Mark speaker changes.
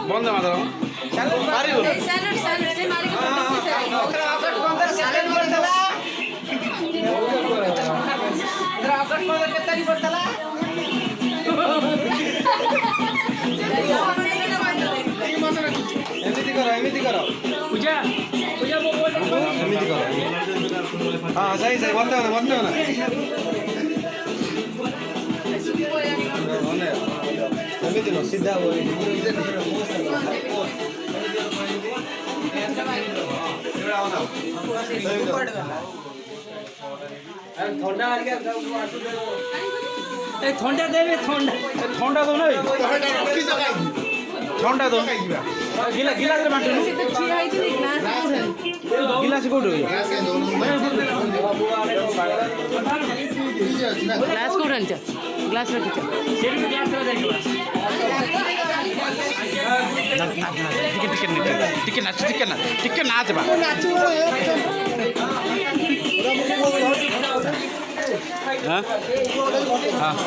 Speaker 1: বন্দে মাতরম পারি বল ଏମିତି କର ପୂଜା ପୂଜା ଏମିତି କର ହଁ ସही ସही ମତେ ନା ଏମିତି ନୁହଁ ସିଧା ଥଣ୍ଡା ଦେବେ ଥଣ୍ଡା ଦଉନ ଥଣ୍ଡା ଦଉ ଗିଲାସରେ ବାଣ୍ଟୁନୁ ଗିଲାସ କୋଉଠି
Speaker 2: ଗ୍ଲାସ୍ କୋଉଠି ଆଣିଛ ଗ୍ଲାସ୍ ରଖିଛ
Speaker 1: ଟିକେ ନାଚବା ହଁ